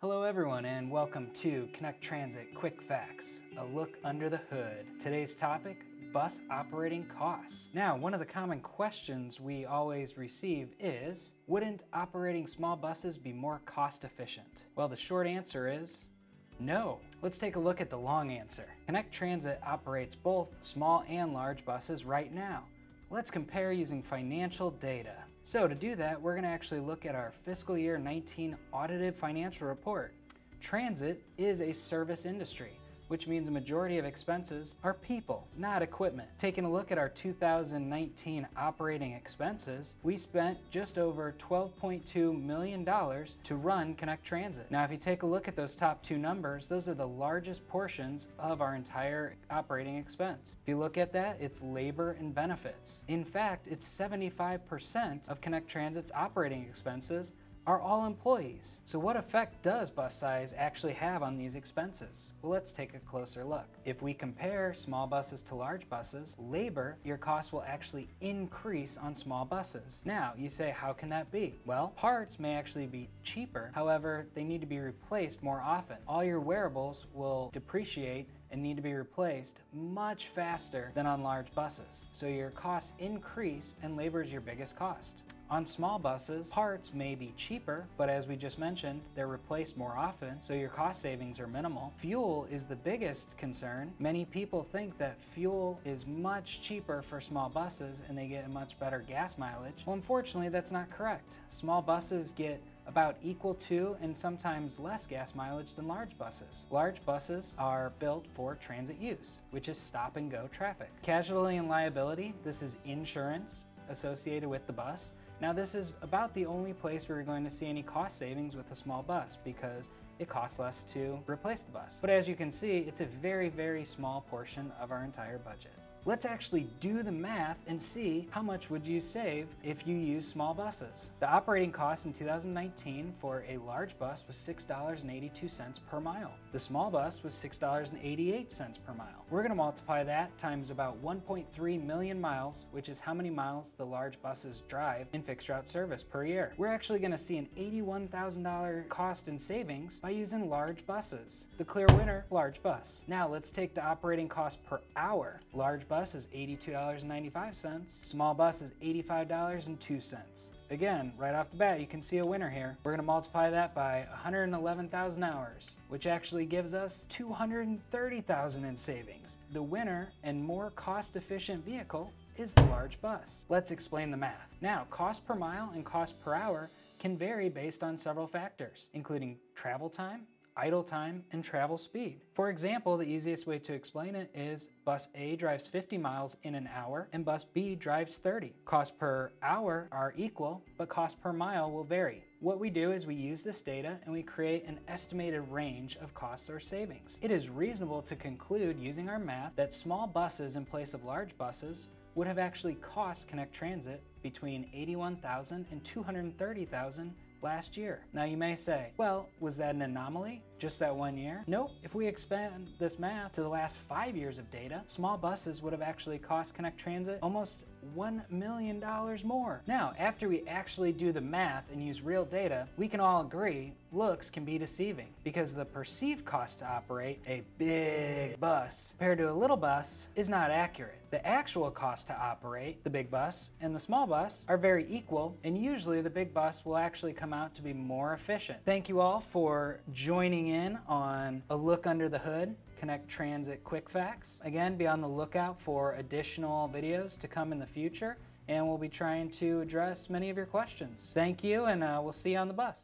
Hello everyone and welcome to Connect Transit Quick Facts, a look under the hood. Today's topic, bus operating costs. Now, one of the common questions we always receive is, wouldn't operating small buses be more cost efficient? Well, the short answer is no. Let's take a look at the long answer. Connect Transit operates both small and large buses right now. Let's compare using financial data. So to do that, we're going to actually look at our fiscal year 19 audited financial report. Transit is a service industry, which means a majority of expenses are people, not equipment. Taking a look at our 2019 operating expenses, we spent just over $12.2 million to run Connect Transit. Now, if you take a look at those top two numbers, those are the largest portions of our entire operating expense. If you look at that, it's labor and benefits. In fact, it's 75% of Connect Transit's operating expenses are all employees. So what effect does bus size actually have on these expenses? Well, let's take a closer look. If we compare small buses to large buses, labor, your costs will actually increase on small buses. Now, you say, how can that be? Well, parts may actually be cheaper, however, they need to be replaced more often. All your wearables will depreciate and need to be replaced much faster than on large buses. So your costs increase and labor is your biggest cost. On small buses, parts may be cheaper, but as we just mentioned, they're replaced more often, so your cost savings are minimal. Fuel is the biggest concern. Many people think that fuel is much cheaper for small buses and they get a much better gas mileage. Well, unfortunately, that's not correct. Small buses get about equal to and sometimes less gas mileage than large buses. Large buses are built for transit use, which is stop and go traffic. Casualty and liability, this is insurance associated with the bus. Now, this is about the only place where you're going to see any cost savings with a small bus because it costs less to replace the bus. But as you can see, it's a very, very small portion of our entire budget. Let's actually do the math and see how much would you save if you use small buses. The operating cost in 2019 for a large bus was $6.82 per mile. The small bus was $6.88 per mile. We're going to multiply that times about 1.3 million miles, which is how many miles the large buses drive in fixed route service per year. We're actually going to see an $81,000 cost in savings by using large buses. The clear winner, large bus. Now let's take the operating cost per hour. Large bus is $82.95. Small bus is $85.02. Again, right off the bat, you can see a winner here. We're gonna multiply that by 111,000 hours, which actually gives us 230,000 in savings. The winner and more cost-efficient vehicle is the large bus. Let's explain the math. Now, cost per mile and cost per hour can vary based on several factors, including travel time, idle time, and travel speed. For example, the easiest way to explain it is bus A drives 50 miles in an hour and bus B drives 30. Cost per hour are equal, but cost per mile will vary. What we do is we use this data and we create an estimated range of costs or savings. It is reasonable to conclude using our math that small buses in place of large buses would have actually cost Connect Transit between $81,000 and $230,000 last year. Now you may say, well, was that an anomaly? Just that 1 year? Nope. If we expand this math to the last 5 years of data, small buses would have actually cost Connect Transit almost $1 million more. Now, after we actually do the math and use real data, we can all agree looks can be deceiving because the perceived cost to operate a big bus compared to a little bus is not accurate. The actual cost to operate the big bus and the small bus are very equal, and usually the big bus will actually come out to be more efficient. Thank you all for joining in on a look under the hood. Connect Transit Quick Facts. Again, be on the lookout for additional videos to come in the future, and we'll be trying to address many of your questions. Thank you, and we'll see you on the bus.